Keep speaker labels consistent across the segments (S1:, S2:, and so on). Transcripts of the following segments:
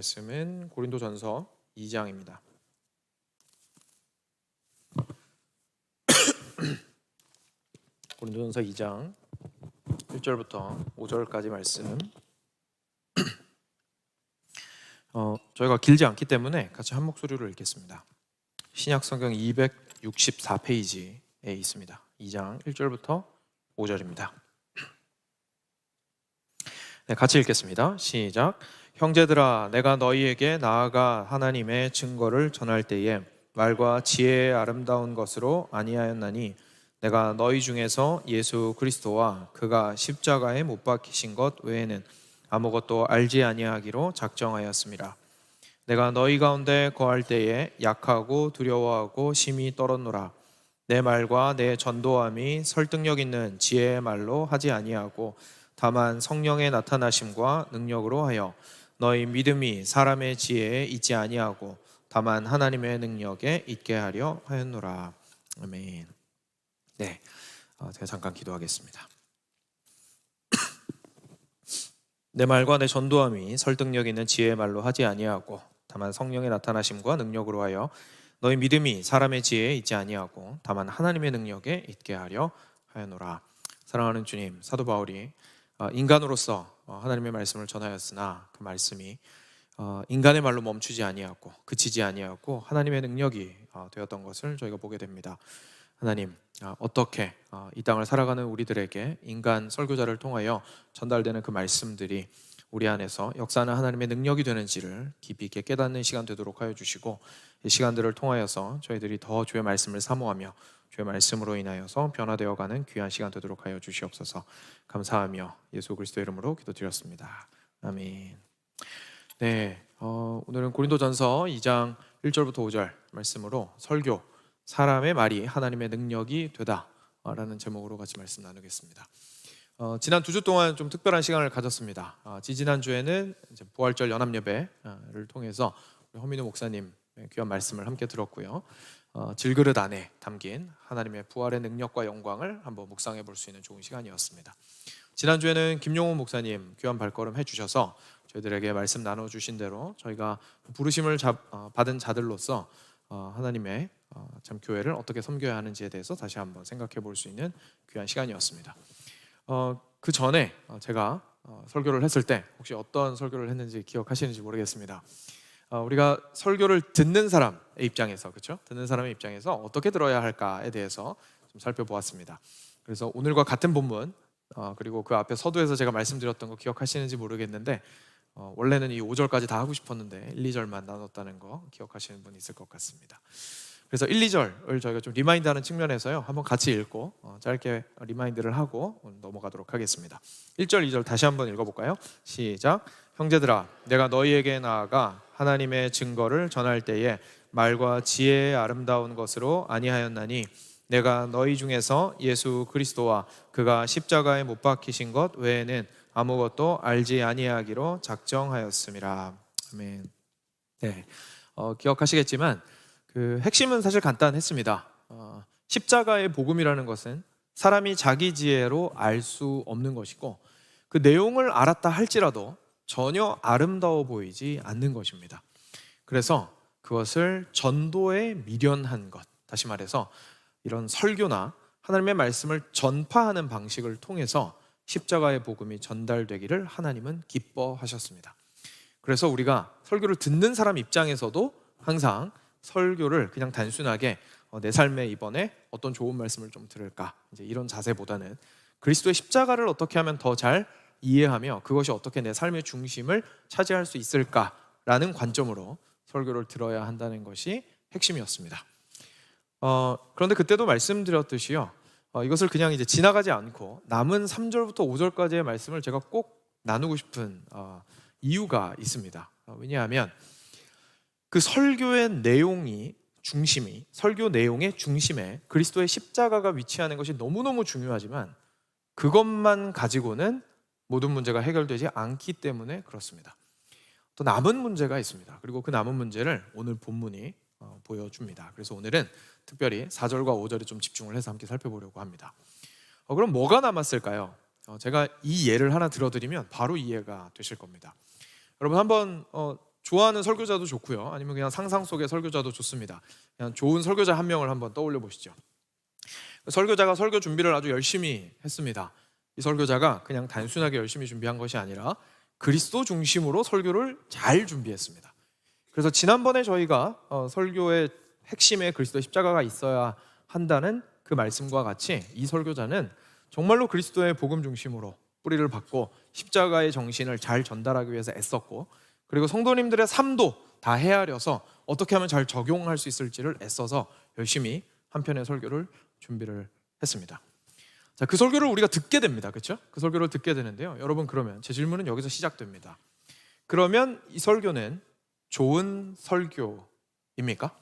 S1: 말씀은 고린도전서 2장입니다. 고린도전서 2장 1절부터 5절까지 말씀. 저희가 길지 않기 때문에 같이 한 목소리로 읽겠습니다. 신약 성경 264페이지에 있습니다. 2장 1절부터 5절입니다. 네, 같이 읽겠습니다. 시작. 형제들아, 내가 너희에게 나아가 하나님의 증거를 전할 때에 말과 지혜의 아름다운 것으로 아니하였나니 내가 너희 중에서 예수 그리스도와 그가 십자가에 못 박히신 것 외에는 아무것도 알지 아니하기로 작정하였습니다. 내가 너희 가운데 거할 때에 약하고 두려워하고 심히 떨었노라. 내 말과 내 전도함이 설득력 있는 지혜의 말로 하지 아니하고 다만 성령의 나타나심과 능력으로 하여 너희 믿음이 사람의 지혜에 있지 아니하고 다만 하나님의 능력에 있게 하려 하였노라. 아멘. 네, 제가 잠깐 기도하겠습니다. 내 말과 내 전도함이 설득력 있는 지혜의 말로 하지 아니하고 다만 성령의 나타나심과 능력으로 하여 너희 믿음이 사람의 지혜에 있지 아니하고 다만 하나님의 능력에 있게 하려 하였노라. 사랑하는 주님, 사도 바울이 인간으로서 하나님의 말씀을 전하였으나 그 말씀이 인간의 말로 멈추지 아니하고 그치지 아니하고 하나님의 능력이 되었던 것을 저희가 보게 됩니다. 하나님, 어떻게 이 땅을 살아가는 우리들에게 인간 설교자를 통하여 전달되는 그 말씀들이 우리 안에서 역사하는 하나님의 능력이 되는지를 깊이 있게 깨닫는 시간 되도록 하여 주시고, 이 시간들을 통하여서 저희들이 더 주의 말씀을 사모하며 주의 말씀으로 인하여서 변화되어가는 귀한 시간 되도록 하여 주시옵소서. 감사하며 예수 그리스도의 이름으로 기도드렸습니다. 아멘. 네, 오늘은 고린도전서 2장 1절부터 5절 말씀으로 설교, 사람의 말이 하나님의 능력이 되다라는 제목으로 같이 말씀 나누겠습니다. 지난 2주 동안 좀 특별한 시간을 가졌습니다. 지지난주에는 이제 부활절 연합예배를 통해서 허민우 목사님 귀한 말씀을 함께 들었고요. 질그릇 안에 담긴 하나님의 부활의 능력과 영광을 한번 묵상해 볼 수 있는 좋은 시간이었습니다. 지난주에는 김용호 목사님 귀한 발걸음 해주셔서 저희들에게 말씀 나눠주신 대로 저희가 부르심을 받은 자들로서 하나님의 참 교회를 어떻게 섬겨야 하는지에 대해서 다시 한번 생각해 볼 수 있는 귀한 시간이었습니다. 그 전에 제가 설교를 했을 때 혹시 어떤 설교를 했는지 기억하시는지 모르겠습니다. 우리가 설교를 듣는 사람의 입장에서, 그렇죠? 듣는 사람의 입장에서 어떻게 들어야 할까에 대해서 좀 살펴보았습니다. 그래서 오늘과 같은 본문 그리고 그 앞에 서두에서 제가 말씀드렸던 거 기억하시는지 모르겠는데 원래는 이 5절까지 다 하고 싶었는데 1, 2절만 나눴다는 거 기억하시는 분 있을 것 같습니다. 그래서 1, 2절을 저희가 좀 리마인드하는 측면에서요, 한번 같이 읽고 짧게 리마인드를 하고 넘어가도록 하겠습니다. 1절, 2절 다시 한번 읽어볼까요? 시작. 형제들아, 내가 너희에게 나아가 하나님의 증거를 전할 때에 말과 지혜의 아름다운 것으로 아니하였나니 내가 너희 중에서 예수 그리스도와 그가 십자가에 못 박히신 것 외에는 아무것도 알지 아니하기로 작정하였음이라. 아멘. 네, 기억하시겠지만 그 핵심은 사실 간단했습니다. 십자가의 복음이라는 것은 사람이 자기 지혜로 알 수 없는 것이고 그 내용을 알았다 할지라도 전혀 아름다워 보이지 않는 것입니다. 그래서 그것을 전도에 미련한 것, 다시 말해서 이런 설교나 하나님의 말씀을 전파하는 방식을 통해서 십자가의 복음이 전달되기를 하나님은 기뻐하셨습니다. 그래서 우리가 설교를 듣는 사람 입장에서도 항상 설교를 그냥 단순하게 내 삶에 이번에 어떤 좋은 말씀을 좀 들을까, 이제 이런 자세보다는 그리스도의 십자가를 어떻게 하면 더 잘 이해하며 그것이 어떻게 내 삶의 중심을 차지할 수 있을까라는 관점으로 설교를 들어야 한다는 것이 핵심이었습니다. 그런데 그때도 말씀드렸듯이요, 이것을 그냥 이제 지나가지 않고 남은 3절부터 5절까지의 말씀을 제가 꼭 나누고 싶은 이유가 있습니다. 왜냐하면 그 설교의 내용이 중심이, 설교 내용의 중심에 그리스도의 십자가가 위치하는 것이 너무너무 중요하지만 그것만 가지고는 모든 문제가 해결되지 않기 때문에 그렇습니다. 또 남은 문제가 있습니다. 그리고 그 남은 문제를 오늘 본문이 보여줍니다. 그래서 오늘은 특별히 4절과 5절에 좀 집중을 해서 함께 살펴보려고 합니다. 그럼 뭐가 남았을까요? 제가 이 예를 하나 들어드리면 바로 이해가 되실 겁니다. 여러분 한번 좋아하는 설교자도 좋고요. 아니면 그냥 상상 속의 설교자도 좋습니다. 그냥 좋은 설교자 한 명을 한번 떠올려 보시죠. 설교자가 설교 준비를 아주 열심히 했습니다. 이 설교자가 그냥 단순하게 열심히 준비한 것이 아니라 그리스도 중심으로 설교를 잘 준비했습니다. 그래서 지난번에 저희가 설교의 핵심에 그리스도의 십자가가 있어야 한다는 그 말씀과 같이 이 설교자는 정말로 그리스도의 복음 중심으로 뿌리를 받고 십자가의 정신을 잘 전달하기 위해서 애썼고, 그리고 성도님들의 삶도 다 헤아려서 어떻게 하면 잘 적용할 수 있을지를 애써서 열심히 한 편의 설교를 준비를 했습니다. 자, 그 설교를 우리가 듣게 됩니다. 그렇죠? 그 설교를 듣게 되는데요. 여러분, 그러면 제 질문은 여기서 시작됩니다. 그러면 이 설교는 좋은 설교입니까?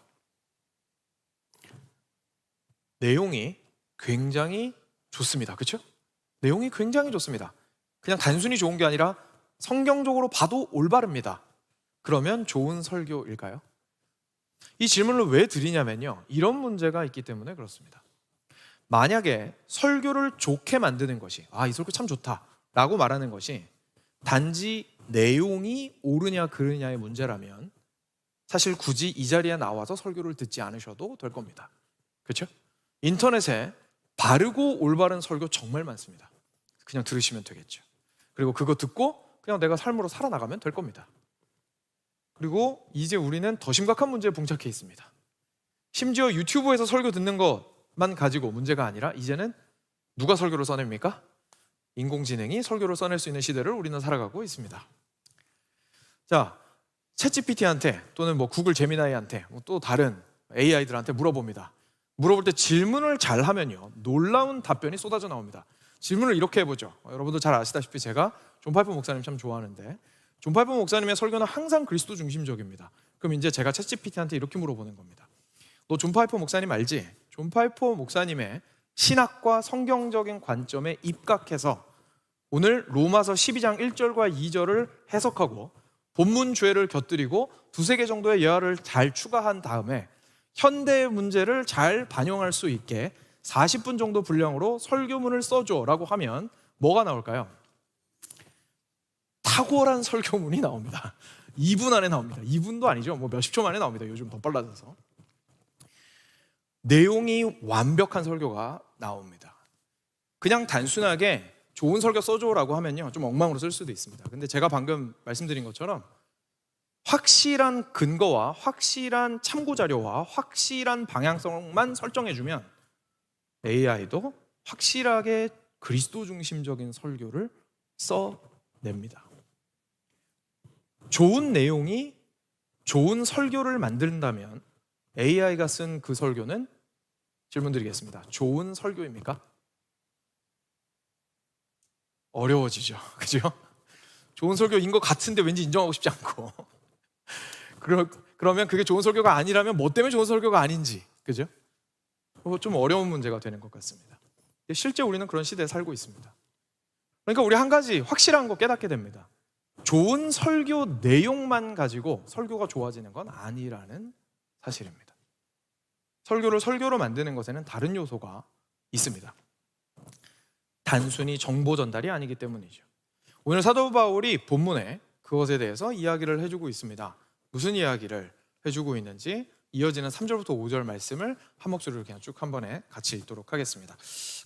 S1: 내용이 굉장히 좋습니다. 그렇죠? 내용이 굉장히 좋습니다. 그냥 단순히 좋은 게 아니라 성경적으로 봐도 올바릅니다. 그러면 좋은 설교일까요? 이 질문을 왜 드리냐면요, 이런 문제가 있기 때문에 그렇습니다. 만약에 설교를 좋게 만드는 것이 이 설교 참 좋다 라고 말하는 것이 단지 내용이 옳으냐 그르냐의 문제라면 사실 굳이 이 자리에 나와서 설교를 듣지 않으셔도 될 겁니다. 그렇죠? 인터넷에 바르고 올바른 설교 정말 많습니다. 그냥 들으시면 되겠죠. 그리고 그거 듣고 그냥 내가 삶으로 살아나가면 될 겁니다. 그리고 이제 우리는 더 심각한 문제에 봉착해 있습니다. 심지어 유튜브에서 설교 듣는 것만 가지고 문제가 아니라 이제는 누가 설교를 써냅니까? 인공지능이 설교를 써낼 수 있는 시대를 우리는 살아가고 있습니다. 자, 챗GPT한테 또는 구글 제미나이한테 또 다른 AI들한테 물어봅니다. 물어볼 때 질문을 잘 하면요, 놀라운 답변이 쏟아져 나옵니다. 질문을 이렇게 해보죠. 여러분도 잘 아시다시피 제가 존 파이퍼 목사님 참 좋아하는데, 존 파이퍼 목사님의 설교는 항상 그리스도 중심적입니다. 그럼 이제 제가 챗GPT한테 이렇게 물어보는 겁니다. 너 존 파이퍼 목사님 알지? 존 파이퍼 목사님의 신학과 성경적인 관점에 입각해서 오늘 로마서 12장 1절과 2절을 해석하고 본문 주해를 곁들이고 두세 개 정도의 예화를 잘 추가한 다음에 현대의 문제를 잘 반영할 수 있게 40분 정도 분량으로 설교문을 써줘 라고 하면 뭐가 나올까요? 탁월한 설교문이 나옵니다. 2분 안에 나옵니다. 2분도 아니죠. 몇십 초 만에 나옵니다. 요즘 더 빨라져서. 내용이 완벽한 설교가 나옵니다. 그냥 단순하게 좋은 설교 써줘라고 하면요, 좀 엉망으로 쓸 수도 있습니다. 근데 제가 방금 말씀드린 것처럼 확실한 근거와 확실한 참고 자료와 확실한 방향성만 설정해주면 AI도 확실하게 그리스도 중심적인 설교를 써냅니다. 좋은 내용이 좋은 설교를 만든다면 AI가 쓴 그 설교는, 질문 드리겠습니다, 좋은 설교입니까? 어려워지죠. 그죠? 좋은 설교인 것 같은데 왠지 인정하고 싶지 않고 그러면 그게 좋은 설교가 아니라면 뭐 때문에 좋은 설교가 아닌지, 그죠? 좀 어려운 문제가 되는 것 같습니다. 실제 우리는 그런 시대에 살고 있습니다. 그러니까 우리 한 가지 확실한 거 깨닫게 됩니다. 좋은 설교 내용만 가지고 설교가 좋아지는 건 아니라는 사실입니다. 설교를 설교로 만드는 것에는 다른 요소가 있습니다. 단순히 정보 전달이 아니기 때문이죠. 오늘 사도 바울이 본문에 그것에 대해서 이야기를 해주고 있습니다. 무슨 이야기를 해주고 있는지 이어지는 3절부터 5절 말씀을 한 목소리로 그냥 쭉 한 번에 같이 읽도록 하겠습니다.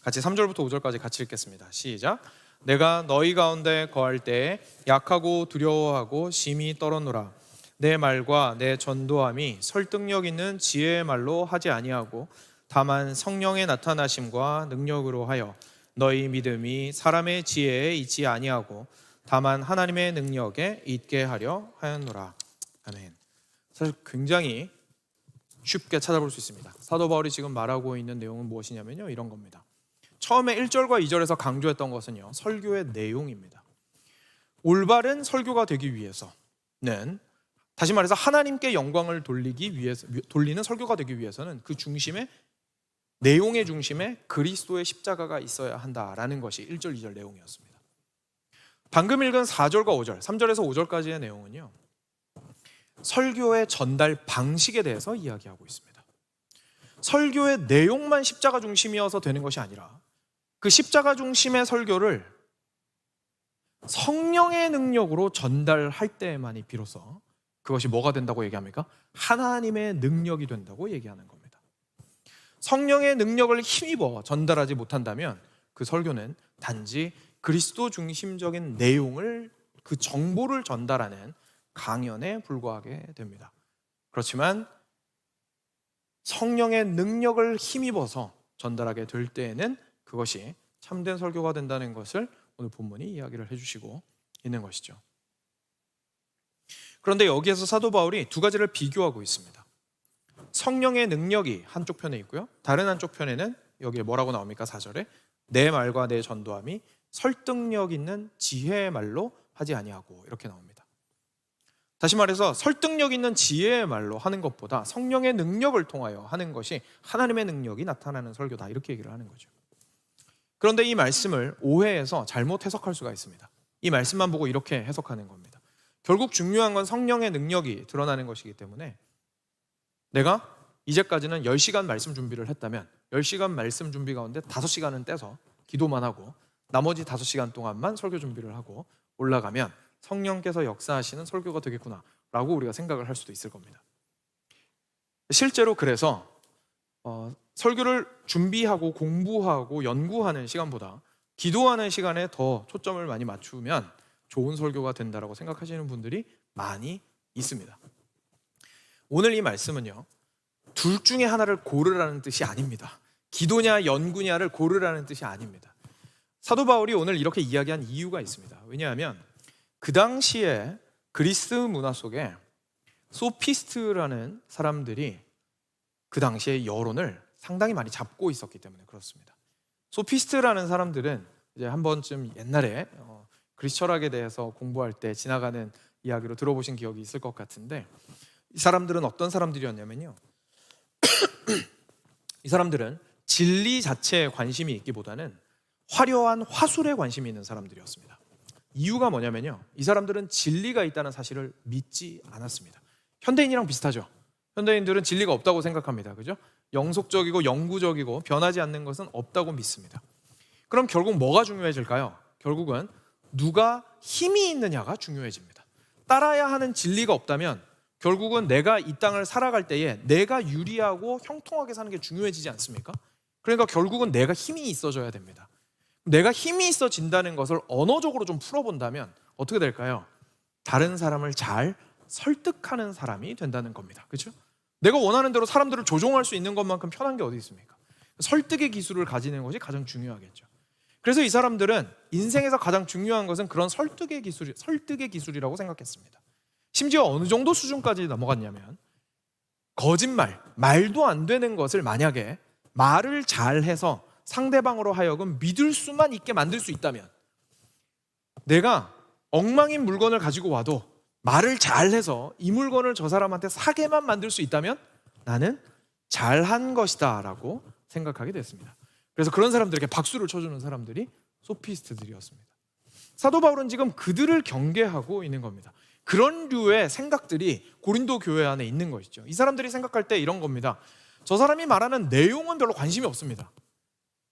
S1: 같이 3절부터 5절까지 같이 읽겠습니다. 시작. 내가 너희 가운데 거할 때에 약하고 두려워하고 심히 떨었노라. 내 말과 내 전도함이 설득력 있는 지혜의 말로 하지 아니하고 다만 성령의 나타나심과 능력으로 하여 너희 믿음이 사람의 지혜에 있지 아니하고 다만 하나님의 능력에 있게 하려 하였노라. 아멘. 사실 굉장히 쉽게 찾아볼 수 있습니다. 사도 바울이 지금 말하고 있는 내용은 무엇이냐면요, 이런 겁니다. 처음에 1절과 2절에서 강조했던 것은요, 설교의 내용입니다. 올바른 설교가 되기 위해서는, 다시 말해서 하나님께 영광을 돌리는 설교가 되기 위해서는 그 중심에, 내용의 중심에 그리스도의 십자가가 있어야 한다라는 것이 1절, 2절 내용이었습니다. 방금 읽은 4절과 5절, 3절에서 5절까지의 내용은요, 설교의 전달 방식에 대해서 이야기하고 있습니다. 설교의 내용만 십자가 중심이어서 되는 것이 아니라 그 십자가 중심의 설교를 성령의 능력으로 전달할 때만이 비로소 그것이 뭐가 된다고 얘기합니까? 하나님의 능력이 된다고 얘기하는 겁니다. 성령의 능력을 힘입어 전달하지 못한다면 그 설교는 단지 그리스도 중심적인 내용을, 그 정보를 전달하는 강연에 불과하게 됩니다. 그렇지만 성령의 능력을 힘입어서 전달하게 될 때에는 그것이 참된 설교가 된다는 것을 오늘 본문이 이야기를 해주시고 있는 것이죠. 그런데 여기에서 사도 바울이 두 가지를 비교하고 있습니다. 성령의 능력이 한쪽 편에 있고요, 다른 한쪽 편에는 여기에 뭐라고 나옵니까? 4절에 내 말과 내 전도함이 설득력 있는 지혜의 말로 하지 아니하고, 이렇게 나옵니다. 다시 말해서 설득력 있는 지혜의 말로 하는 것보다 성령의 능력을 통하여 하는 것이 하나님의 능력이 나타나는 설교다, 이렇게 얘기를 하는 거죠. 그런데 이 말씀을 오해해서 잘못 해석할 수가 있습니다. 이 말씀만 보고 이렇게 해석하는 겁니다. 결국 중요한 건 성령의 능력이 드러나는 것이기 때문에 내가 이제까지는 10시간 말씀 준비를 했다면 10시간 말씀 준비 가운데 5시간은 떼서 기도만 하고 나머지 5시간 동안만 설교 준비를 하고 올라가면 성령께서 역사하시는 설교가 되겠구나 라고 우리가 생각을 할 수도 있을 겁니다. 실제로 그래서 설교를 준비하고 공부하고 연구하는 시간보다 기도하는 시간에 더 초점을 많이 맞추면 좋은 설교가 된다고 생각하시는 분들이 많이 있습니다. 오늘 이 말씀은요, 둘 중에 하나를 고르라는 뜻이 아닙니다. 기도냐 연구냐를 고르라는 뜻이 아닙니다. 사도 바울이 오늘 이렇게 이야기한 이유가 있습니다. 왜냐하면 그 당시에 그리스 문화 속에 소피스트라는 사람들이 그 당시에 여론을 상당히 많이 잡고 있었기 때문에 그렇습니다. 소피스트라는 사람들은 이제 한 번쯤 옛날에 그리스 철학에 대해서 공부할 때 지나가는 이야기로 들어보신 기억이 있을 것 같은데, 이 사람들은 어떤 사람들이었냐면요, 이 사람들은 진리 자체에 관심이 있기보다는 화려한 화술에 관심이 있는 사람들이었습니다. 이유가 뭐냐면요, 이 사람들은 진리가 있다는 사실을 믿지 않았습니다. 현대인이랑 비슷하죠. 현대인들은 진리가 없다고 생각합니다. 그죠? 영속적이고 영구적이고 변하지 않는 것은 없다고 믿습니다. 그럼 결국 뭐가 중요해질까요? 결국은 누가 힘이 있느냐가 중요해집니다. 따라야 하는 진리가 없다면 결국은 내가 이 땅을 살아갈 때에 내가 유리하고 형통하게 사는 게 중요해지지 않습니까? 그러니까 결국은 내가 힘이 있어져야 됩니다. 내가 힘이 있어진다는 것을 언어적으로 좀 풀어본다면 어떻게 될까요? 다른 사람을 잘 설득하는 사람이 된다는 겁니다. 그렇죠? 내가 원하는 대로 사람들을 조종할 수 있는 것만큼 편한 게 어디 있습니까? 설득의 기술을 가지는 것이 가장 중요하겠죠. 그래서 이 사람들은 인생에서 가장 중요한 것은 그런 설득의 기술이라고 생각했습니다. 심지어 어느 정도 수준까지 넘어갔냐면 거짓말, 말도 안 되는 것을 만약에 말을 잘해서 상대방으로 하여금 믿을 수만 있게 만들 수 있다면, 내가 엉망인 물건을 가지고 와도 말을 잘해서 이 물건을 저 사람한테 사게만 만들 수 있다면 나는 잘한 것이다 라고 생각하게 됐습니다. 그래서 그런 사람들에게 박수를 쳐주는 사람들이 소피스트들이었습니다. 사도 바울은 지금 그들을 경계하고 있는 겁니다. 그런 류의 생각들이 고린도 교회 안에 있는 것이죠. 이 사람들이 생각할 때 이런 겁니다. 저 사람이 말하는 내용은 별로 관심이 없습니다.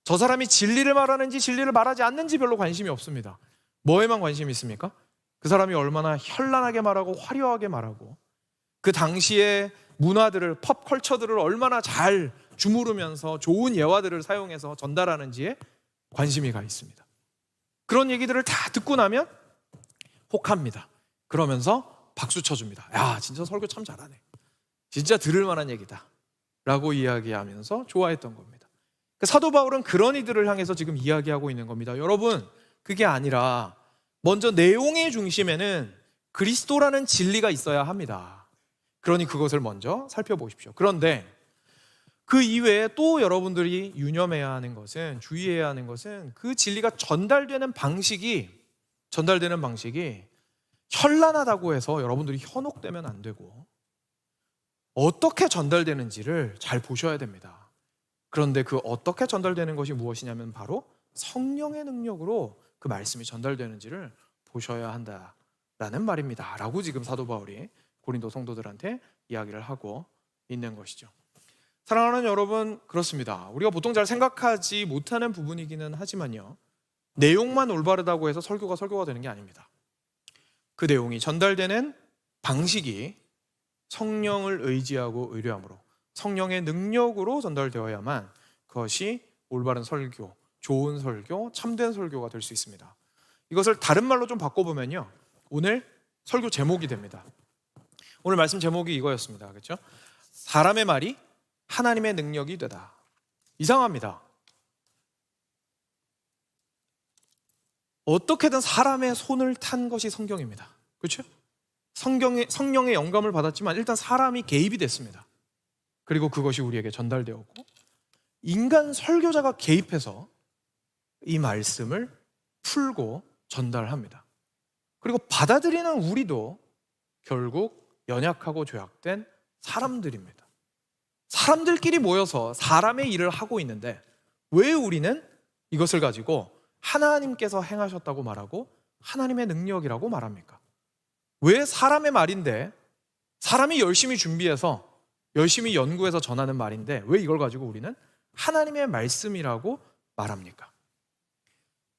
S1: 저 사람이 진리를 말하는지 진리를 말하지 않는지 별로 관심이 없습니다. 뭐에만 관심이 있습니까? 그 사람이 얼마나 현란하게 말하고 화려하게 말하고 그 당시의 문화들을, 팝컬처들을 얼마나 잘 주무르면서 좋은 예화들을 사용해서 전달하는지에 관심이 가 있습니다. 그런 얘기들을 다 듣고 나면 혹합니다. 그러면서 박수 쳐줍니다. 야, 진짜 설교 참 잘하네. 진짜 들을 만한 얘기다 라고 이야기하면서 좋아했던 겁니다. 사도 바울은 그런 이들을 향해서 지금 이야기하고 있는 겁니다. 여러분, 그게 아니라 먼저 내용의 중심에는 그리스도라는 진리가 있어야 합니다. 그러니 그것을 먼저 살펴보십시오. 그런데 그 이외에 또 여러분들이 유념해야 하는 것은, 주의해야 하는 것은 그 진리가 전달되는 방식이 현란하다고 해서 여러분들이 현혹되면 안 되고 어떻게 전달되는지를 잘 보셔야 됩니다. 그런데 그 어떻게 전달되는 것이 무엇이냐면 바로 성령의 능력으로 그 말씀이 전달되는지를 보셔야 한다라는 말입니다 라고 지금 사도 바울이 고린도 성도들한테 이야기를 하고 있는 것이죠. 사랑하는 여러분, 그렇습니다. 우리가 보통 잘 생각하지 못하는 부분이기는 하지만요, 내용만 올바르다고 해서 설교가 되는 게 아닙니다. 그 내용이 전달되는 방식이 성령을 의지하고 의뢰함으로 성령의 능력으로 전달되어야만 그것이 올바른 설교, 좋은 설교, 참된 설교가 될 수 있습니다. 이것을 다른 말로 좀 바꿔보면요, 오늘 설교 제목이 됩니다. 오늘 말씀 제목이 이거였습니다. 그렇죠? 사람의 말이 하나님의 능력이 되다. 이상합니다. 어떻게든 사람의 손을 탄 것이 성경입니다. 그렇죠? 성령의 영감을 받았지만 일단 사람이 개입이 됐습니다. 그리고 그것이 우리에게 전달되었고, 인간 설교자가 개입해서 이 말씀을 풀고 전달합니다. 그리고 받아들이는 우리도 결국 연약하고 죄악된 사람들입니다. 사람들끼리 모여서 사람의 일을 하고 있는데 왜 우리는 이것을 가지고 하나님께서 행하셨다고 말하고 하나님의 능력이라고 말합니까? 왜 사람의 말인데, 사람이 열심히 준비해서 열심히 연구해서 전하는 말인데 왜 이걸 가지고 우리는 하나님의 말씀이라고 말합니까?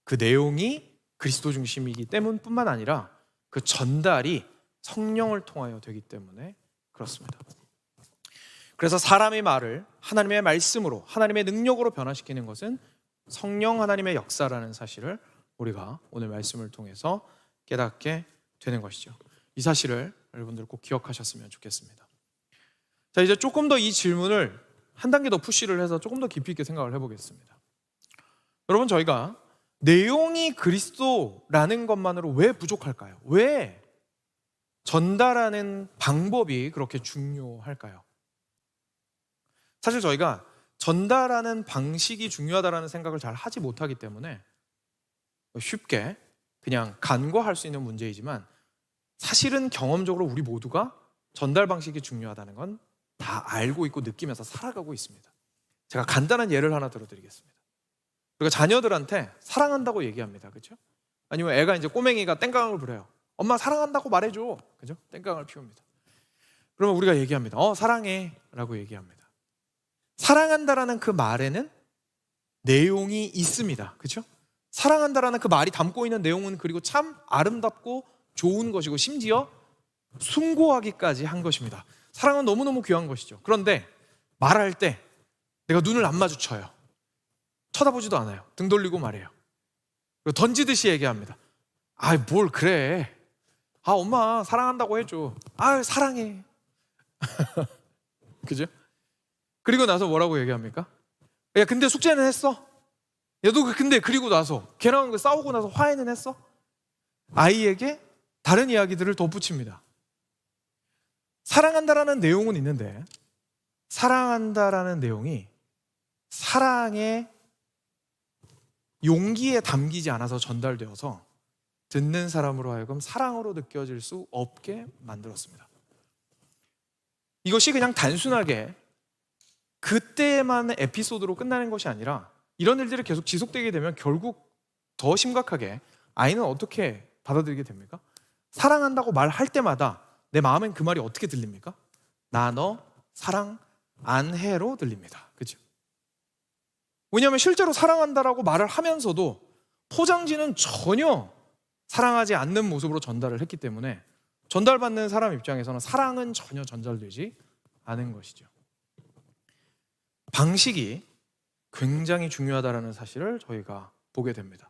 S1: 그 내용이 그리스도 중심이기 때문뿐만 아니라 그 전달이 성령을 통하여 되기 때문에 그렇습니다. 그래서 사람의 말을 하나님의 말씀으로, 하나님의 능력으로 변화시키는 것은 성령 하나님의 역사라는 사실을 우리가 오늘 말씀을 통해서 깨닫게 되는 것이죠. 이 사실을 여러분들 꼭 기억하셨으면 좋겠습니다. 자, 이제 조금 더 이 질문을 한 단계 더 푸시를 해서 조금 더 깊이 있게 생각을 해보겠습니다. 여러분, 저희가 내용이 그리스도라는 것만으로 왜 부족할까요? 왜 전달하는 방법이 그렇게 중요할까요? 사실 저희가 전달하는 방식이 중요하다는 생각을 잘 하지 못하기 때문에 쉽게 그냥 간과할 수 있는 문제이지만, 사실은 경험적으로 우리 모두가 전달 방식이 중요하다는 건 다 알고 있고 느끼면서 살아가고 있습니다. 제가 간단한 예를 하나 들어드리겠습니다. 우리가 자녀들한테 사랑한다고 얘기합니다. 그렇죠? 아니면 애가 이제 꼬맹이가 땡깡을 부려요. 엄마 사랑한다고 말해줘. 그죠? 땡깡을 피웁니다. 그러면 우리가 얘기합니다. 사랑해 라고 얘기합니다. 사랑한다라는 그 말에는 내용이 있습니다. 그렇죠? 사랑한다라는 그 말이 담고 있는 내용은 그리고 참 아름답고 좋은 것이고 심지어 숭고하기까지 한 것입니다. 사랑은 너무너무 귀한 것이죠. 그런데 말할 때 내가 눈을 안 마주쳐요. 쳐다보지도 않아요. 등 돌리고 말해요. 그리고 던지듯이 얘기합니다. 뭘 그래. 엄마 사랑한다고 해줘. 사랑해. 그죠? 그리고 나서 뭐라고 얘기합니까? 야, 근데 숙제는 했어? 야, 너 근데 그리고 나서 걔랑 싸우고 나서 화해는 했어? 아이에게 다른 이야기들을 덧붙입니다. 사랑한다라는 내용은 있는데 사랑한다라는 내용이 사랑의 용기에 담기지 않아서 전달되어서 듣는 사람으로 하여금 사랑으로 느껴질 수 없게 만들었습니다. 이것이 그냥 단순하게 그때만의 에피소드로 끝나는 것이 아니라 이런 일들이 계속 지속되게 되면 결국 더 심각하게 아이는 어떻게 받아들이게 됩니까? 사랑한다고 말할 때마다 내 마음엔 그 말이 어떻게 들립니까? 나 너 사랑 안 해로 들립니다. 그렇죠? 왜냐하면 실제로 사랑한다라고 말을 하면서도 포장지는 전혀 사랑하지 않는 모습으로 전달을 했기 때문에 전달받는 사람 입장에서는 사랑은 전혀 전달되지 않은 것이죠. 방식이 굉장히 중요하다는 사실을 저희가 보게 됩니다.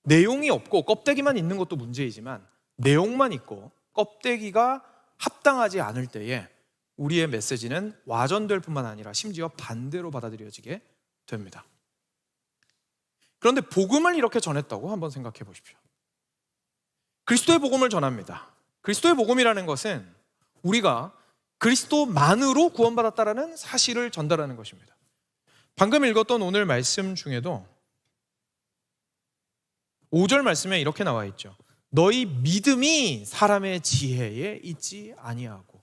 S1: 내용이 없고 껍데기만 있는 것도 문제이지만 내용만 있고 껍데기가 합당하지 않을 때에 우리의 메시지는 와전될 뿐만 아니라 심지어 반대로 받아들여지게 됩니다. 그런데 복음을 이렇게 전했다고 한번 생각해 보십시오. 그리스도의 복음을 전합니다. 그리스도의 복음이라는 것은 우리가 그리스도만으로 구원받았다라는 사실을 전달하는 것입니다. 방금 읽었던 오늘 말씀 중에도 5절 말씀에 이렇게 나와 있죠. 너희 믿음이 사람의 지혜에 있지 아니하고.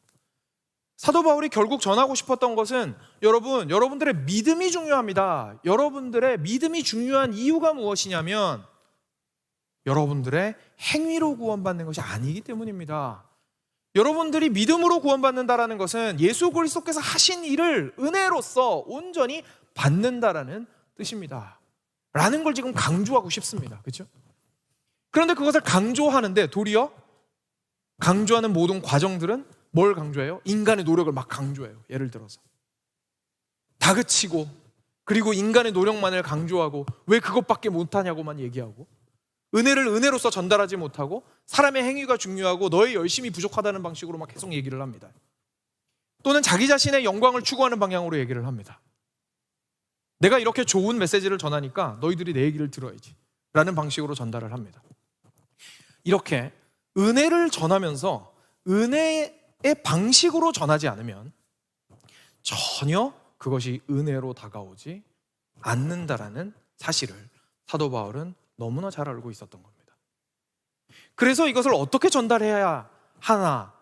S1: 사도 바울이 결국 전하고 싶었던 것은 여러분들의 믿음이 중요합니다. 여러분들의 믿음이 중요한 이유가 무엇이냐면 여러분들의 행위로 구원받는 것이 아니기 때문입니다. 여러분들이 믿음으로 구원받는다라는 것은 예수 그리스도께서 하신 일을 은혜로서 온전히 받는다라는 뜻입니다. 라는 걸 지금 강조하고 싶습니다. 그렇죠? 그런데 그것을 강조하는데 도리어 강조하는 모든 과정들은
S2: 뭘 강조해요? 인간의 노력을 막 강조해요. 예를 들어서 다그치고, 그리고 인간의 노력만을 강조하고 왜 그것밖에 못하냐고만 얘기하고, 은혜를 은혜로서 전달하지 못하고 사람의 행위가 중요하고 너의 열심이 부족하다는 방식으로 막 계속 얘기를 합니다. 또는 자기 자신의 영광을 추구하는 방향으로 얘기를 합니다. 내가 이렇게 좋은 메시지를 전하니까 너희들이 내 얘기를 들어야지 라는 방식으로 전달을 합니다. 이렇게 은혜를 전하면서 은혜의 방식으로 전하지 않으면 전혀 그것이 은혜로 다가오지 않는다라는 사실을 사도 바울은 너무나 잘 알고 있었던 겁니다. 그래서 이것을 어떻게 전달해야 하나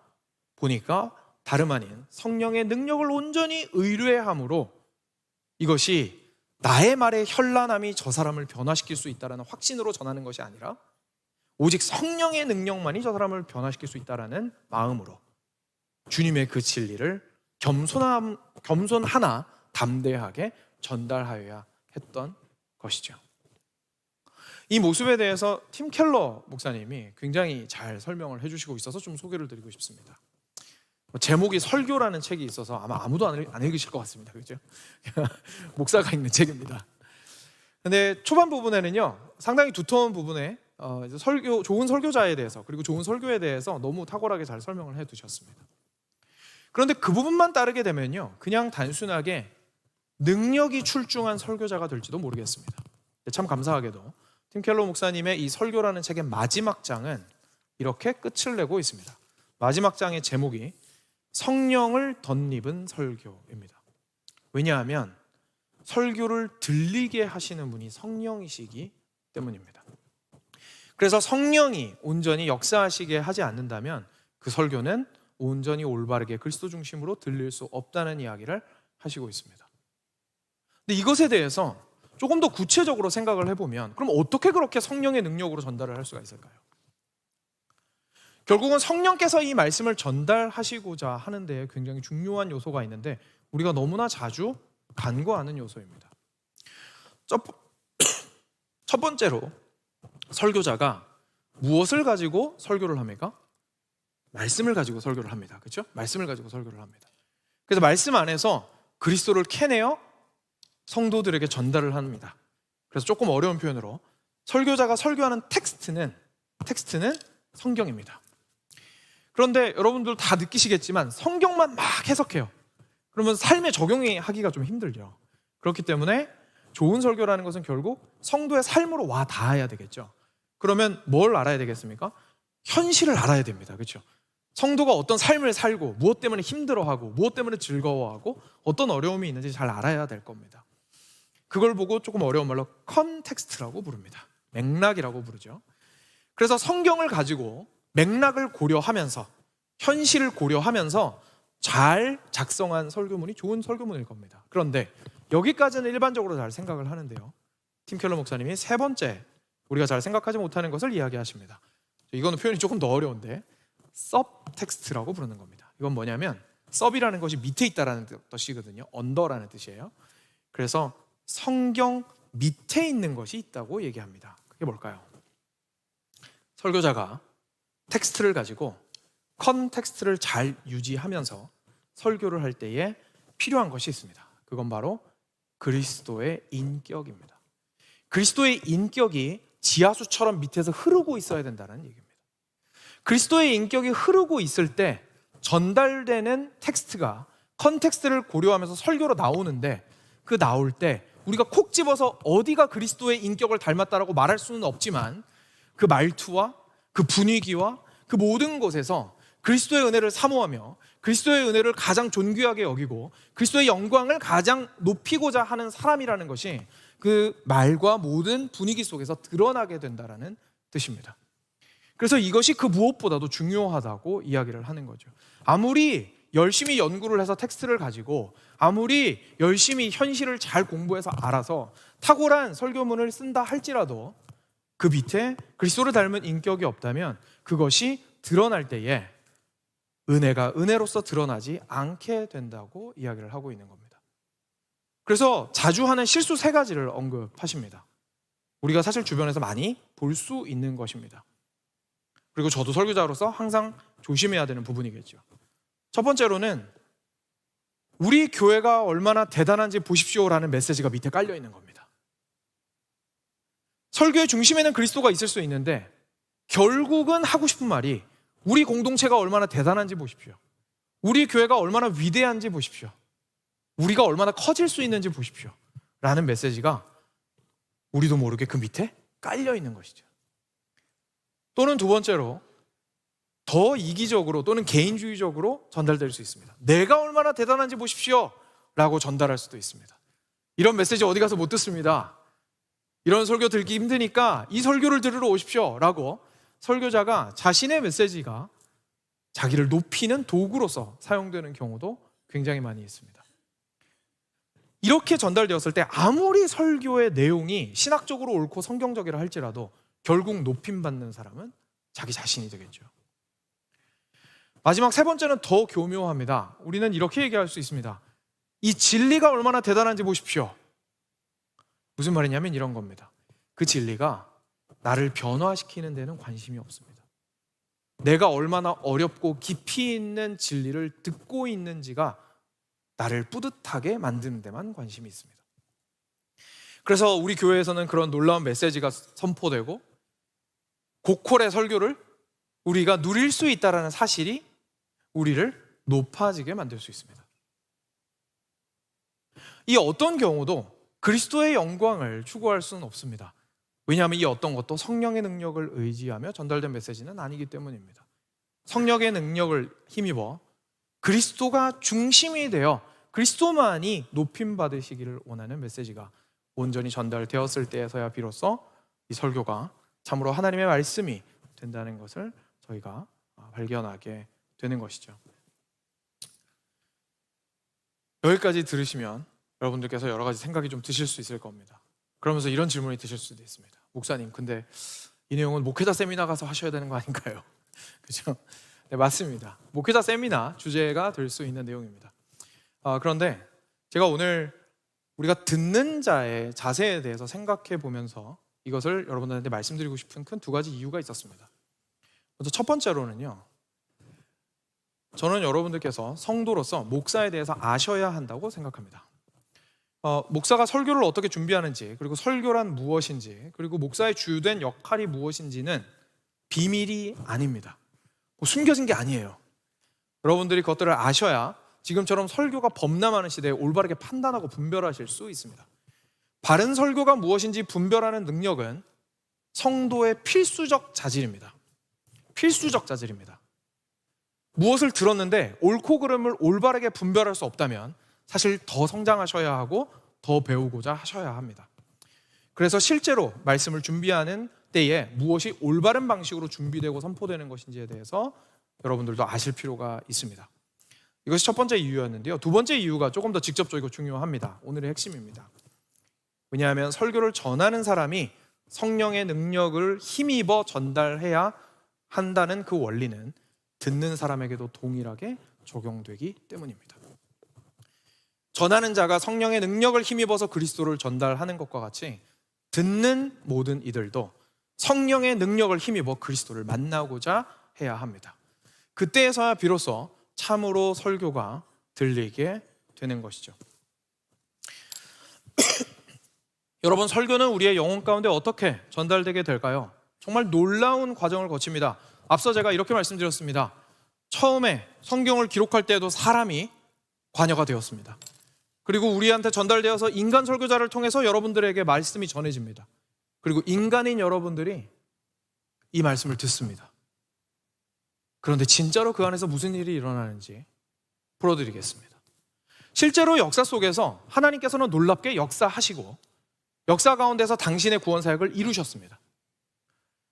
S2: 보니까 다름 아닌 성령의 능력을 온전히 의뢰함으로 이것이 나의 말의 현란함이 저 사람을 변화시킬 수 있다는 확신으로 전하는 것이 아니라 오직 성령의 능력만이 저 사람을 변화시킬 수 있다는 마음으로 주님의 그 진리를 겸손하나 담대하게 전달하여야 했던 것이죠. 이 모습에 대해서 팀 켈러 목사님이 굉장히 잘 설명을 해주시고 있어서 좀 소개를 드리고 싶습니다. 제목이 설교라는 책이 있어서 아마 아무도 안 읽으실 것 같습니다. 그렇죠? 목사가 읽는 책입니다. 근데 초반 부분에는요, 상당히 두터운 부분에 좋은 설교자에 대해서, 그리고 좋은 설교에 대해서 너무 탁월하게 잘 설명을 해두셨습니다. 그런데 그 부분만 따르게 되면요, 그냥 단순하게 능력이 출중한 설교자가 될지도 모르겠습니다. 참 감사하게도 팀 켈러 목사님의 이 설교라는 책의 마지막 장은 이렇게 끝을 내고 있습니다. 마지막 장의 제목이 성령을 덧입은 설교입니다. 왜냐하면 설교를 들리게 하시는 분이 성령이시기 때문입니다. 그래서 성령이 온전히 역사하시게 하지 않는다면 그 설교는 온전히 올바르게 그리스도 중심으로 들릴 수 없다는 이야기를 하시고 있습니다. 근데 이것에 대해서 조금 더 구체적으로 생각을 해보면, 그럼 어떻게 그렇게 성령의 능력으로 전달을 할 수가 있을까요? 결국은 성령께서 이 말씀을 전달하시고자 하는 데 굉장히 중요한 요소가 있는데 우리가 너무나 자주 간과하는 요소입니다. 첫 번째로 설교자가 무엇을 가지고 설교를 합니까? 말씀을 가지고 설교를 합니다. 그렇죠? 말씀을 가지고 설교를 합니다. 그래서 말씀 안에서 그리스도를 캐내어 성도들에게 전달을 합니다. 그래서 조금 어려운 표현으로 설교자가 설교하는 텍스트는 성경입니다. 그런데 여러분들 다 느끼시겠지만 성경만 막 해석해요. 그러면 삶에 적용하기가 좀 힘들죠. 그렇기 때문에 좋은 설교라는 것은 결국 성도의 삶으로 와 닿아야 되겠죠. 그러면 뭘 알아야 되겠습니까? 현실을 알아야 됩니다. 그렇죠? 성도가 어떤 삶을 살고 무엇 때문에 힘들어하고 무엇 때문에 즐거워하고 어떤 어려움이 있는지 잘 알아야 될 겁니다. 그걸 보고 조금 어려운 말로 컨텍스트라고 부릅니다. 맥락이라고 부르죠. 그래서 성경을 가지고 맥락을 고려하면서 현실을 고려하면서 잘 작성한 설교문이 좋은 설교문일 겁니다. 그런데 여기까지는 일반적으로 잘 생각을 하는데요, 팀 켈러 목사님이 세 번째 우리가 잘 생각하지 못하는 것을 이야기하십니다. 이거는 표현이 조금 더 어려운데 서브텍스트라고 부르는 겁니다. 이건 뭐냐면 서브이라는 것이 밑에 있다라는 뜻이거든요. 언더라는 뜻이에요. 그래서 성경 밑에 있는 것이 있다고 얘기합니다. 그게 뭘까요? 설교자가 텍스트를 가지고 컨텍스트를 잘 유지하면서 설교를 할 때에 필요한 것이 있습니다. 그건 바로 그리스도의 인격입니다. 그리스도의 인격이 지하수처럼 밑에서 흐르고 있어야 된다는 얘기입니다. 그리스도의 인격이 흐르고 있을 때 전달되는 텍스트가 컨텍스트를 고려하면서 설교로 나오는데, 그 나올 때 우리가 콕 집어서 어디가 그리스도의 인격을 닮았다라고 말할 수는 없지만 그 말투와 그 분위기와 그 모든 것에서 그리스도의 은혜를 사모하며 그리스도의 은혜를 가장 존귀하게 여기고 그리스도의 영광을 가장 높이고자 하는 사람이라는 것이 그 말과 모든 분위기 속에서 드러나게 된다는 뜻입니다. 그래서 이것이 그 무엇보다도 중요하다고 이야기를 하는 거죠. 아무리 열심히 연구를 해서 텍스트를 가지고 아무리 열심히 현실을 잘 공부해서 알아서 탁월한 설교문을 쓴다 할지라도 그 밑에 그리스도를 닮은 인격이 없다면 그것이 드러날 때에 은혜가 은혜로서 드러나지 않게 된다고 이야기를 하고 있는 겁니다. 그래서 자주 하는 실수 3가지를 언급하십니다. 우리가 사실 주변에서 많이 볼 수 있는 것입니다. 그리고 저도 설교자로서 항상 조심해야 되는 부분이겠죠. 첫 번째로는 우리 교회가 얼마나 대단한지 보십시오라는 메시지가 밑에 깔려 있는 겁니다. 설교의 중심에는 그리스도가 있을 수 있는데 결국은 하고 싶은 말이 우리 공동체가 얼마나 대단한지 보십시오. 우리 교회가 얼마나 위대한지 보십시오. 우리가 얼마나 커질 수 있는지 보십시오. 라는 메시지가 우리도 모르게 그 밑에 깔려 있는 것이죠. 또는 두 번째로 더 이기적으로 또는 개인주의적으로 전달될 수 있습니다. 내가 얼마나 대단한지 보십시오 라고 전달할 수도 있습니다. 이런 메시지 어디 가서 못 듣습니다. 이런 설교 듣기 힘드니까 이 설교를 들으러 오십시오 라고 설교자가 자신의 메시지가 자기를 높이는 도구로서 사용되는 경우도 굉장히 많이 있습니다. 이렇게 전달되었을 때 아무리 설교의 내용이 신학적으로 옳고 성경적이라 할지라도 결국 높임받는 사람은 자기 자신이 되겠죠. 마지막 세 번째는 더 교묘합니다. 우리는 이렇게 얘기할 수 있습니다. 이 진리가 얼마나 대단한지 보십시오. 무슨 말이냐면 이런 겁니다. 그 진리가 나를 변화시키는 데는 관심이 없습니다. 내가 얼마나 어렵고 깊이 있는 진리를 듣고 있는지가 나를 뿌듯하게 만드는 데만 관심이 있습니다. 그래서 우리 교회에서는 그런 놀라운 메시지가 선포되고 고퀄의 설교를 우리가 누릴 수 있다는 사실이 우리를 높아지게 만들 수 있습니다. 이 어떤 경우도 그리스도의 영광을 추구할 수는 없습니다. 왜냐하면 이 어떤 것도 성령의 능력을 의지하며 전달된 메시지는 아니기 때문입니다. 성령의 능력을 힘입어 그리스도가 중심이 되어 그리스도만이 높임받으시기를 원하는 메시지가 온전히 전달되었을 때에서야 비로소 이 설교가 참으로 하나님의 말씀이 된다는 것을 저희가 발견하게 되는 것이죠. 여기까지 들으시면 여러분들께서 여러 가지 생각이 좀 드실 수 있을 겁니다. 그러면서 이런 질문이 드실 수도 있습니다. 목사님, 근데 이 내용은 목회자 세미나 가서 하셔야 되는 거 아닌가요? 그렇죠? 네, 맞습니다. 목회자 세미나 주제가 될 수 있는 내용입니다. 그런데 제가 오늘 우리가 듣는 자의 자세에 대해서 생각해 보면서 이것을 여러분들한테 말씀드리고 싶은 큰 두 가지 이유가 있었습니다. 먼저 첫 번째로는요, 저는 여러분들께서 성도로서 목사에 대해서 아셔야 한다고 생각합니다. 목사가 설교를 어떻게 준비하는지, 그리고 설교란 무엇인지, 그리고 목사의 주된 역할이 무엇인지는 비밀이 아닙니다. 숨겨진 게 아니에요. 여러분들이 그것들을 아셔야 지금처럼 설교가 범람하는 시대에 올바르게 판단하고 분별하실 수 있습니다. 바른 설교가 무엇인지 분별하는 능력은 성도의 필수적 자질입니다. 필수적 자질입니다. 무엇을 들었는데 옳고 그름을 올바르게 분별할 수 없다면 사실 더 성장하셔야 하고 더 배우고자 하셔야 합니다. 그래서 실제로 말씀을 준비하는 때에 무엇이 올바른 방식으로 준비되고 선포되는 것인지에 대해서 여러분들도 아실 필요가 있습니다. 이것이 첫 번째 이유였는데요. 두 번째 이유가 조금 더 직접적이고 중요합니다. 오늘의 핵심입니다. 왜냐하면 설교를 전하는 사람이 성령의 능력을 힘입어 전달해야 한다는 그 원리는 듣는 사람에게도 동일하게 적용되기 때문입니다. 전하는 자가 성령의 능력을 힘입어서 그리스도를 전달하는 것과 같이 듣는 모든 이들도 성령의 능력을 힘입어 그리스도를 만나고자 해야 합니다. 그때에서야 비로소 참으로 설교가 들리게 되는 것이죠. 여러분, 설교는 우리의 영혼 가운데 어떻게 전달되게 될까요? 정말 놀라운 과정을 거칩니다. 앞서 제가 이렇게 말씀드렸습니다. 처음에 성경을 기록할 때에도 사람이 관여가 되었습니다. 그리고 우리한테 전달되어서 인간 설교자를 통해서 여러분들에게 말씀이 전해집니다. 그리고 인간인 여러분들이 이 말씀을 듣습니다. 그런데 진짜로 그 안에서 무슨 일이 일어나는지 풀어드리겠습니다. 실제로 역사 속에서 하나님께서는 놀랍게 역사하시고 역사 가운데서 당신의 구원 사역을 이루셨습니다.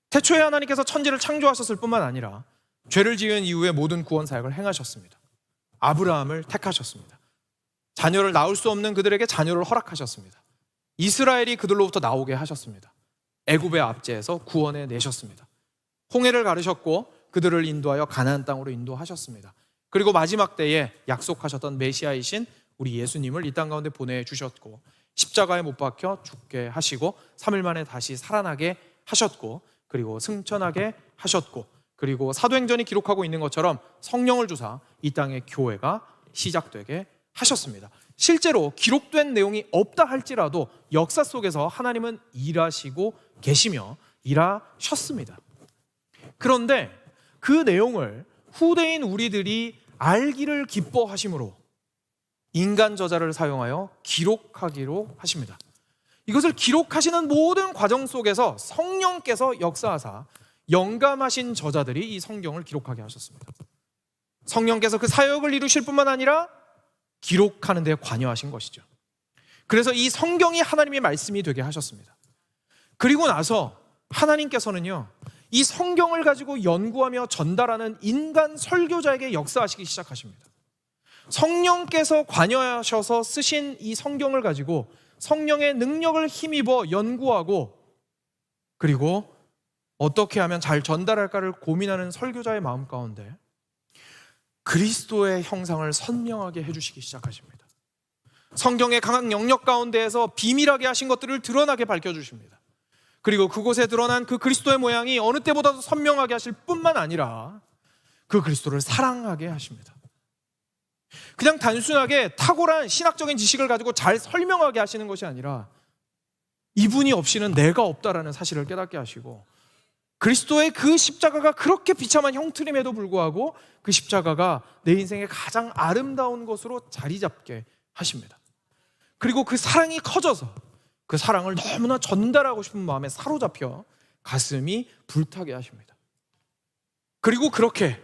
S2: 태초에 하나님께서 천지를 창조하셨을 뿐만 아니라 죄를 지은 이후에 모든 구원 사역을 행하셨습니다. 아브라함을 택하셨습니다. 자녀를 낳을 수 없는 그들에게 자녀를 허락하셨습니다. 이스라엘이 그들로부터 나오게 하셨습니다. 애굽의 압제에서 구원해 내셨습니다. 홍해를 가르셨고 그들을 인도하여 가나안 땅으로 인도하셨습니다. 그리고 마지막 때에 약속하셨던 메시아이신 우리 예수님을 이 땅 가운데 보내주셨고 십자가에 못 박혀 죽게 하시고 3일 만에 다시 살아나게 하셨고 그리고 승천하게 하셨고 그리고 사도행전이 기록하고 있는 것처럼 성령을 주사 이 땅의 교회가 시작되게 하셨습니다. 실제로 기록된 내용이 없다 할지라도 역사 속에서 하나님은 일하시고 계시며 일하셨습니다. 그런데 그 내용을 후대인 우리들이 알기를 기뻐하심으로 인간 저자를 사용하여 기록하기로 하십니다. 이것을 기록하시는 모든 과정 속에서 성령께서 역사하사 영감하신 저자들이 이 성경을 기록하게 하셨습니다. 성령께서 그 사역을 이루실 뿐만 아니라 기록하는 데 관여하신 것이죠. 그래서 이 성경이 하나님의 말씀이 되게 하셨습니다. 그리고 나서 하나님께서는요, 이 성경을 가지고 연구하며 전달하는 인간 설교자에게 역사하시기 시작하십니다. 성령께서 관여하셔서 쓰신 이 성경을 가지고 성령의 능력을 힘입어 연구하고 그리고 어떻게 하면 잘 전달할까를 고민하는 설교자의 마음 가운데 그리스도의 형상을 선명하게 해주시기 시작하십니다. 성경의 강한 영역 가운데에서 비밀하게 하신 것들을 드러나게 밝혀주십니다. 그리고 그곳에 드러난 그 그리스도의 모양이 어느 때보다도 선명하게 하실 뿐만 아니라 그 그리스도를 사랑하게 하십니다. 그냥 단순하게 탁월한 신학적인 지식을 가지고 잘 설명하게 하시는 것이 아니라 이분이 없이는 내가 없다라는 사실을 깨닫게 하시고 그리스도의 그 십자가가 그렇게 비참한 형틀임에도 불구하고 그 십자가가 내 인생의 가장 아름다운 것으로 자리 잡게 하십니다. 그리고 그 사랑이 커져서 그 사랑을 너무나 전달하고 싶은 마음에 사로잡혀 가슴이 불타게 하십니다. 그리고 그렇게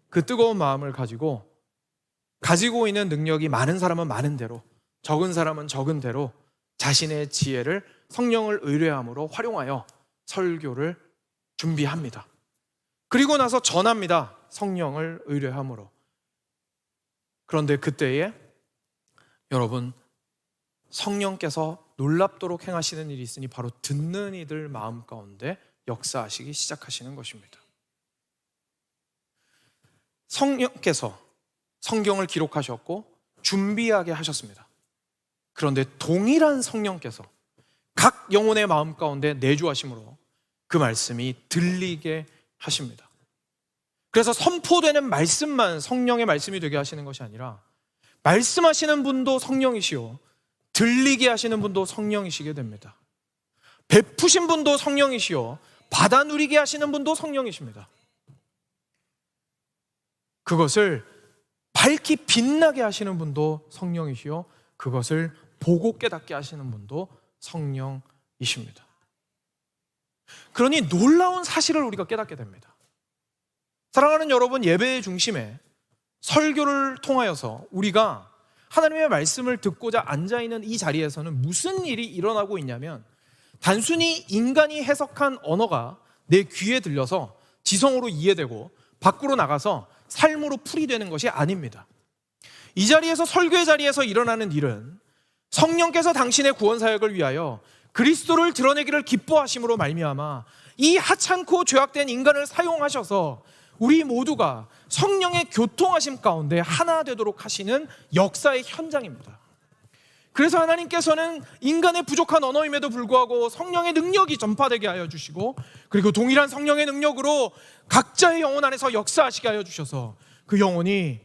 S2: 그 뜨거운 마음을 가지고 있는 능력이 많은 사람은 많은 대로, 적은 사람은 적은 대로 자신의 지혜를 성령을 의뢰함으로 활용하여 설교를 준비합니다. 그리고 나서 전합니다. 성령을 의뢰함으로. 그런데 그때에 여러분, 성령께서 놀랍도록 행하시는 일이 있으니 바로 듣는 이들 마음 가운데 역사하시기 시작하시는 것입니다. 성령께서 성경을 기록하셨고 준비하게 하셨습니다. 그런데 동일한 성령께서 각 영혼의 마음 가운데 내주하심으로 그 말씀이 들리게 하십니다. 그래서 선포되는 말씀만 성령의 말씀이 되게 하시는 것이 아니라 말씀하시는 분도 성령이시요 들리게 하시는 분도 성령이시게 됩니다. 베푸신 분도 성령이시요 받아 누리게 하시는 분도 성령이십니다. 그것을 밝히 빛나게 하시는 분도 성령이시요 그것을 보고 깨닫게 하시는 분도 성령이십니다. 그러니 놀라운 사실을 우리가 깨닫게 됩니다. 사랑하는 여러분, 예배의 중심에 설교를 통하여서 우리가 하나님의 말씀을 듣고자 앉아있는 이 자리에서는 무슨 일이 일어나고 있냐면 단순히 인간이 해석한 언어가 내 귀에 들려서 지성으로 이해되고 밖으로 나가서 삶으로 풀이되는 것이 아닙니다. 이 자리에서 설교의 자리에서 일어나는 일은 성령께서 당신의 구원 사역을 위하여 그리스도를 드러내기를 기뻐하심으로 말미암아 이 하찮고 죄악된 인간을 사용하셔서 우리 모두가 성령의 교통하심 가운데 하나 되도록 하시는 역사의 현장입니다. 그래서 하나님께서는 인간의 부족한 언어임에도 불구하고 성령의 능력이 전파되게 하여 주시고 그리고 동일한 성령의 능력으로 각자의 영혼 안에서 역사하시게 하여 주셔서 그 영혼이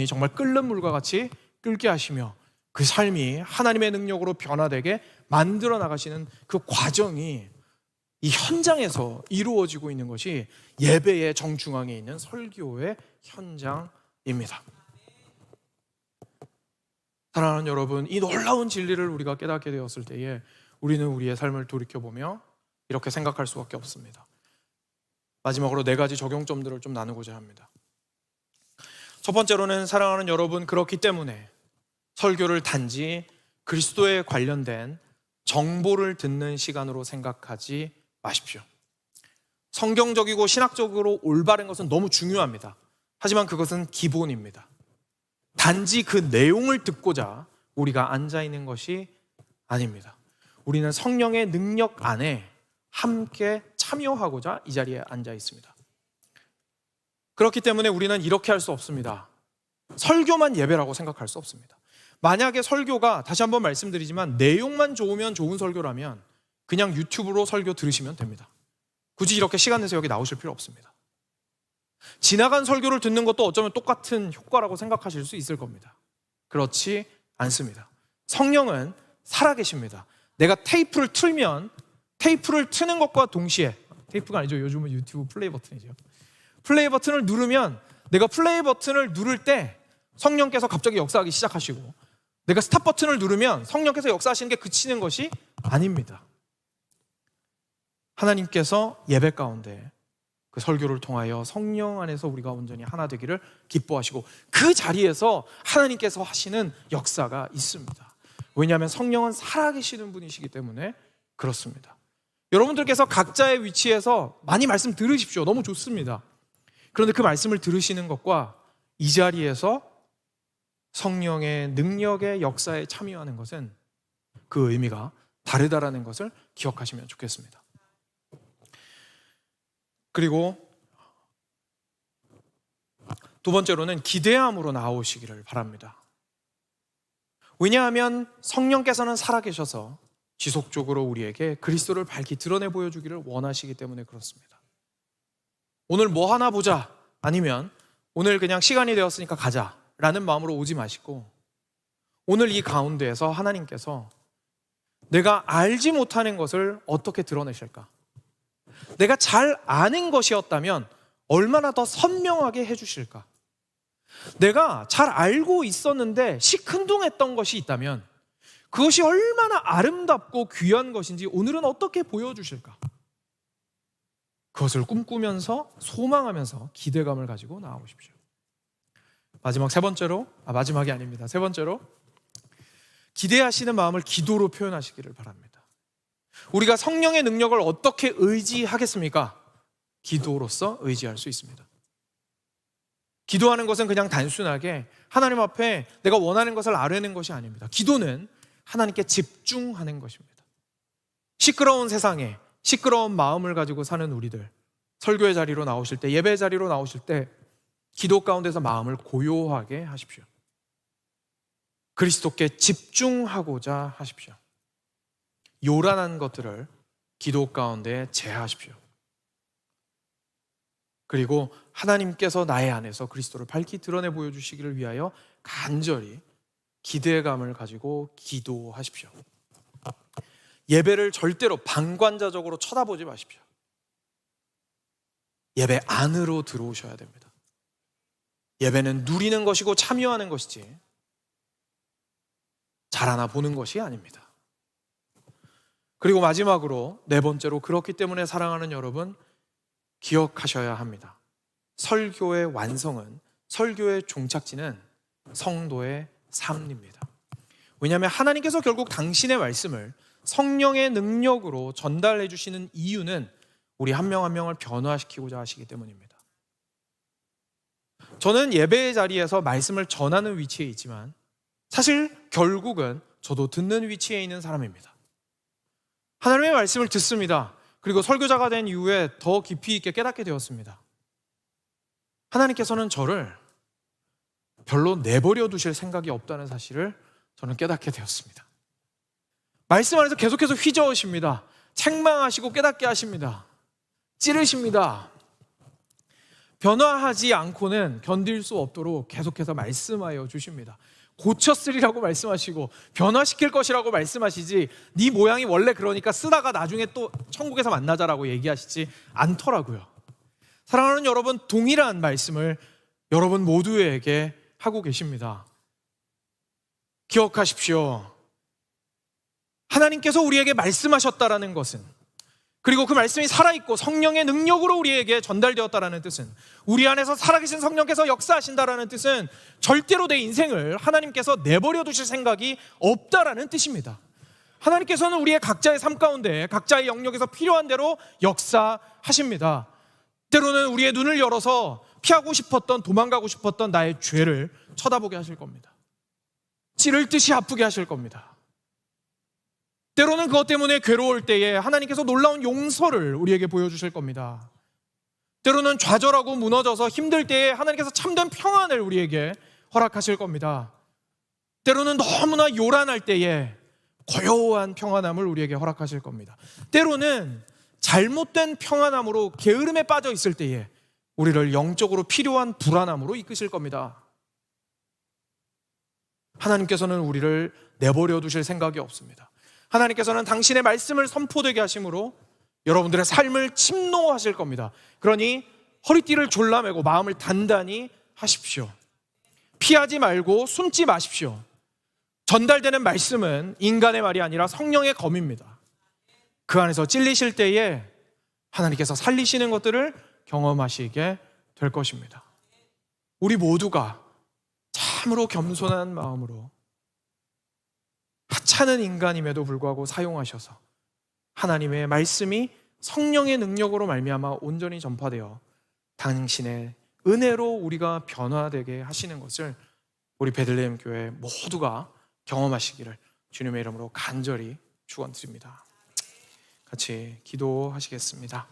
S2: 정말 끓는 물과 같이 끓게 하시며 그 삶이 하나님의 능력으로 변화되게 만들어 나가시는 그 과정이 이 현장에서 이루어지고 있는 것이 예배의 정중앙에 있는 설교의 현장입니다. 사랑하는 여러분, 이 놀라운 진리를 우리가 깨닫게 되었을 때에 우리는 우리의 삶을 돌이켜보며 이렇게 생각할 수밖에 없습니다. 마지막으로 4가지 적용점들을 좀 나누고자 합니다. 첫 번째로는 사랑하는 여러분, 그렇기 때문에 설교를 단지 그리스도에 관련된 정보를 듣는 시간으로 생각하지 마십시오. 성경적이고 신학적으로 올바른 것은 너무 중요합니다. 하지만 그것은 기본입니다. 단지 그 내용을 듣고자 우리가 앉아있는 것이 아닙니다. 우리는 성령의 능력 안에 함께 참여하고자 이 자리에 앉아 있습니다. 그렇기 때문에 우리는 이렇게 할 수 없습니다. 설교만 예배라고 생각할 수 없습니다. 만약에 설교가, 다시 한번 말씀드리지만 내용만 좋으면 좋은 설교라면 그냥 유튜브로 설교 들으시면 됩니다. 굳이 이렇게 시간 내서 여기 나오실 필요 없습니다. 지나간 설교를 듣는 것도 어쩌면 똑같은 효과라고 생각하실 수 있을 겁니다. 그렇지 않습니다. 성령은 살아계십니다. 내가 테이프를 틀면 테이프를 트는 것과 동시에, 테이프가 아니죠, 요즘은 유튜브 플레이 버튼이죠. 플레이 버튼을 누르면 내가 플레이 버튼을 누를 때 성령께서 갑자기 역사하기 시작하시고, 내가 스탑 버튼을 누르면 성령께서 역사하시는 게 그치는 것이 아닙니다. 하나님께서 예배 가운데 그 설교를 통하여 성령 안에서 우리가 온전히 하나 되기를 기뻐하시고, 그 자리에서 하나님께서 하시는 역사가 있습니다. 왜냐하면 성령은 살아계시는 분이시기 때문에 그렇습니다. 여러분들께서 각자의 위치에서 많이 말씀 들으십시오. 너무 좋습니다. 그런데 그 말씀을 들으시는 것과 이 자리에서 성령의 능력의 역사에 참여하는 것은 그 의미가 다르다라는 것을 기억하시면 좋겠습니다. 그리고 두 번째로는 기대함으로 나오시기를 바랍니다. 왜냐하면 성령께서는 살아계셔서 지속적으로 우리에게 그리스도를 밝히 드러내 보여주기를 원하시기 때문에 그렇습니다. 오늘 뭐 하나 보자, 아니면 오늘 그냥 시간이 되었으니까 가자 라는 마음으로 오지 마시고, 오늘 이 가운데에서 하나님께서 내가 알지 못하는 것을 어떻게 드러내실까? 내가 잘 아는 것이었다면 얼마나 더 선명하게 해주실까? 내가 잘 알고 있었는데 시큰둥했던 것이 있다면 그것이 얼마나 아름답고 귀한 것인지 오늘은 어떻게 보여주실까? 그것을 꿈꾸면서 소망하면서 기대감을 가지고 나아오십시오. 마지막이 아닙니다. 세 번째로, 기대하시는 마음을 기도로 표현하시기를 바랍니다. 우리가 성령의 능력을 어떻게 의지하겠습니까? 기도로서 의지할 수 있습니다. 기도하는 것은 그냥 단순하게 하나님 앞에 내가 원하는 것을 아뢰는 것이 아닙니다. 기도는 하나님께 집중하는 것입니다. 시끄러운 세상에 시끄러운 마음을 가지고 사는 우리들, 설교의 자리로 나오실 때, 예배 자리로 나오실 때 기도 가운데서 마음을 고요하게 하십시오. 그리스도께 집중하고자 하십시오. 요란한 것들을 기도 가운데 제하십시오. 그리고 하나님께서 나의 안에서 그리스도를 밝히 드러내 보여주시기를 위하여 간절히 기대감을 가지고 기도하십시오. 예배를 절대로 방관자적으로 쳐다보지 마십시오. 예배 안으로 들어오셔야 됩니다. 예배는 누리는 것이고 참여하는 것이지 잘하나 보는 것이 아닙니다. 그리고 마지막으로 네 번째로, 그렇기 때문에 사랑하는 여러분, 기억하셔야 합니다. 설교의 완성은, 설교의 종착지는 성도의 삶입니다. 왜냐하면 하나님께서 결국 당신의 말씀을 성령의 능력으로 전달해 주시는 이유는 우리 한 명 한 명을 변화시키고자 하시기 때문입니다. 저는 예배의 자리에서 말씀을 전하는 위치에 있지만 사실 결국은 저도 듣는 위치에 있는 사람입니다. 하나님의 말씀을 듣습니다. 그리고 설교자가 된 이후에 더 깊이 있게 깨닫게 되었습니다. 하나님께서는 저를 별로 내버려 두실 생각이 없다는 사실을 저는 깨닫게 되었습니다. 말씀 안에서 계속해서 휘저으십니다. 책망하시고 깨닫게 하십니다. 찌르십니다. 변화하지 않고는 견딜 수 없도록 계속해서 말씀하여 주십니다. 고쳤으리라고 말씀하시고 변화시킬 것이라고 말씀하시지, 네 모양이 원래 그러니까 쓰다가 나중에 또 천국에서 만나자라고 얘기하시지 않더라고요. 사랑하는 여러분, 동일한 말씀을 여러분 모두에게 하고 계십니다. 기억하십시오. 하나님께서 우리에게 말씀하셨다라는 것은, 그리고 그 말씀이 살아있고 성령의 능력으로 우리에게 전달되었다라는 뜻은, 우리 안에서 살아계신 성령께서 역사하신다라는 뜻은 절대로 내 인생을 하나님께서 내버려 두실 생각이 없다라는 뜻입니다. 하나님께서는 우리의 각자의 삶 가운데 각자의 영역에서 필요한 대로 역사하십니다. 때로는 우리의 눈을 열어서 피하고 싶었던, 도망가고 싶었던 나의 죄를 쳐다보게 하실 겁니다. 찌를 듯이 아프게 하실 겁니다. 때로는 그것 때문에 괴로울 때에 하나님께서 놀라운 용서를 우리에게 보여주실 겁니다. 때로는 좌절하고 무너져서 힘들 때에 하나님께서 참된 평안을 우리에게 허락하실 겁니다. 때로는 너무나 요란할 때에 고요한 평안함을 우리에게 허락하실 겁니다. 때로는 잘못된 평안함으로 게으름에 빠져 있을 때에 우리를 영적으로 필요한 불안함으로 이끄실 겁니다. 하나님께서는 우리를 내버려 두실 생각이 없습니다. 하나님께서는 당신의 말씀을 선포되게 하심으로 여러분들의 삶을 침노하실 겁니다. 그러니 허리띠를 졸라매고 마음을 단단히 하십시오. 피하지 말고 숨지 마십시오. 전달되는 말씀은 인간의 말이 아니라 성령의 검입니다. 그 안에서 찔리실 때에 하나님께서 살리시는 것들을 경험하시게 될 것입니다. 우리 모두가 참으로 겸손한 마음으로 하찮은 인간임에도 불구하고 사용하셔서 하나님의 말씀이 성령의 능력으로 말미암아 온전히 전파되어 당신의 은혜로 우리가 변화되게 하시는 것을 우리 베들레헴 교회 모두가 경험하시기를 주님의 이름으로 간절히 축원드립니다. 같이 기도하시겠습니다.